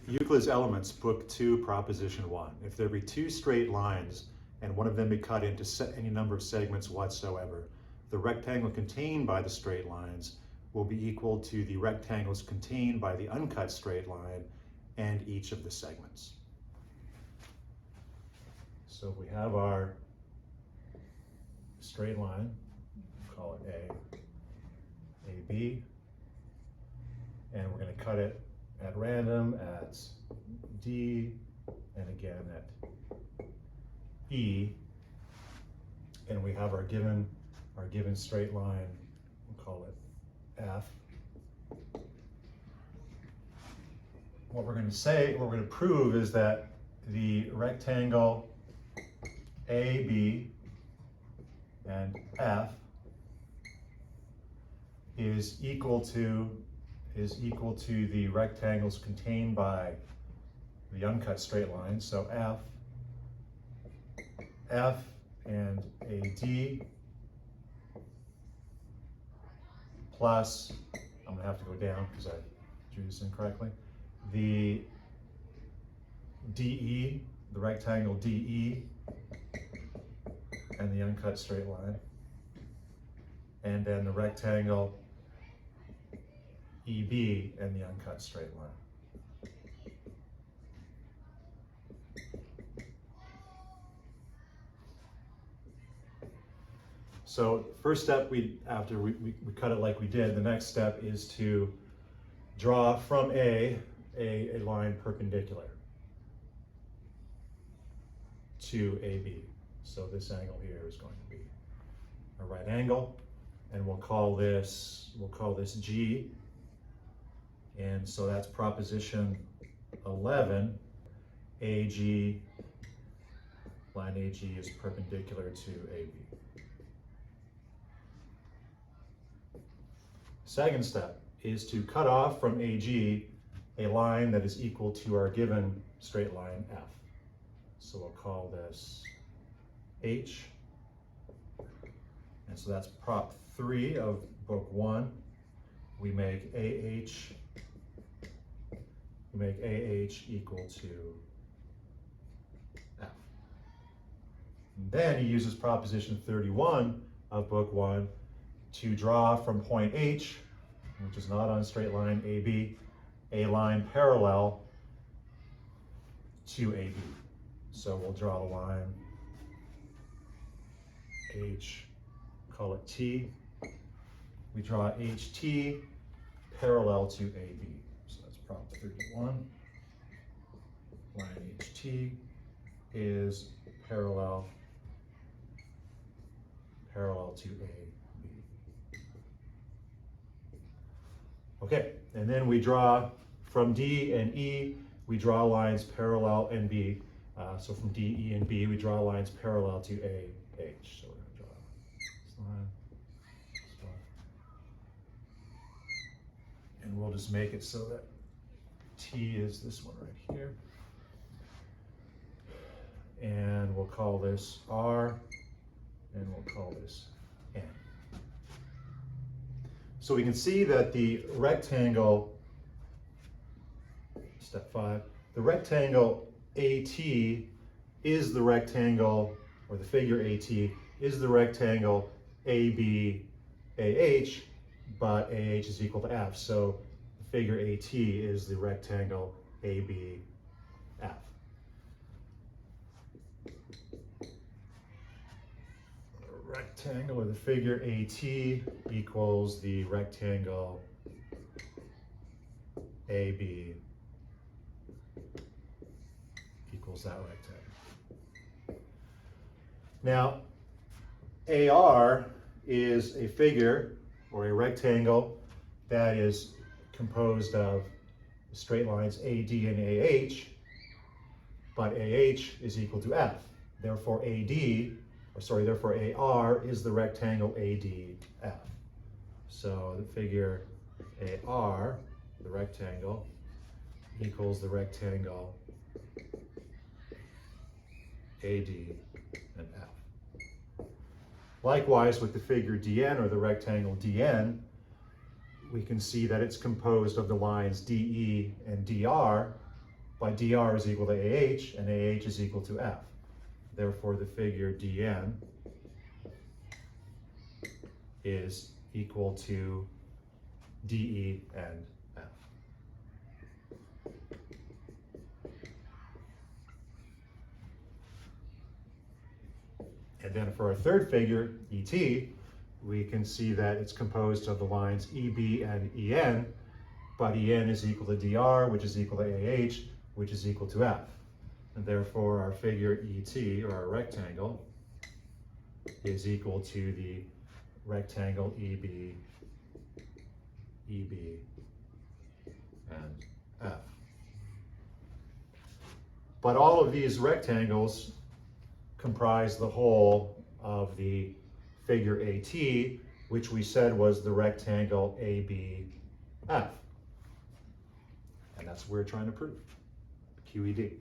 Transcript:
Euclid's Elements, Book 2, Proposition 1. If there be two straight lines, and one of them be cut into any number of segments whatsoever, the rectangle contained by the straight lines will be equal to the rectangles contained by the uncut straight line and each of the segments. So we have our straight line, we'll call it AB, and we're going to cut it at random at D and again at E, and we have our given straight line, we'll call it F. What we're going to prove is that the rectangle AB and F is equal to the rectangles contained by the uncut straight line. So F and AD plus, I'm gonna have to go down because I drew this incorrectly, the DE, the rectangle DE and the uncut straight line, and then the rectangle EB and the uncut straight line. So first step, after we cut it like we did, the next step is to draw from a line perpendicular to AB. So this angle here is going to be a right angle, and we'll call this G. And so that's proposition 11. AG, line AG is perpendicular to AB. Second step is to cut off from AG a line that is equal to our given straight line F. So we'll call this H. And so that's prop 3 of book 1. We make AH equal to F. And then he uses proposition 31 of book 1 to draw from point H, which is not on straight line AB, a line parallel to AB. So we'll draw the line H, call it T. We draw HT parallel to AB. So that's prop 31. Line HT is parallel to AB. Okay, and then we draw from D and E, we draw lines parallel and B. So from D, E, and B, we draw lines parallel to A, H. So we're going to draw this line, this one. And we'll just make it so that T is this one right here. And we'll call this R, and we'll call this N. So we can see that the rectangle, step 5, the rectangle AT is the rectangle, or the figure AT is the rectangle AB AH, but AH is equal to F. So the figure AT is the rectangle AB F. Rectangle, or the figure AT equals the rectangle AB equals that rectangle. Now, AR is a figure or a rectangle that is composed of straight lines AD and AH, but AH is equal to F. Therefore, therefore AR is the rectangle ADF. So the figure AR, the rectangle, equals the rectangle AD and F. Likewise, with the figure DN, or the rectangle DN, we can see that it's composed of the lines DE and DR, but dr is equal to AH, and AH is equal to F. Therefore, the figure DN is equal to DE and F. And then for our third figure, ET, we can see that it's composed of the lines EB and EN, but EN is equal to DR, which is equal to AH, which is equal to F. And therefore, our figure ET, or our rectangle, is equal to the rectangle EB, and F. But all of these rectangles comprise the whole of the figure AT, which we said was the rectangle ABF. And that's what we're trying to prove, QED.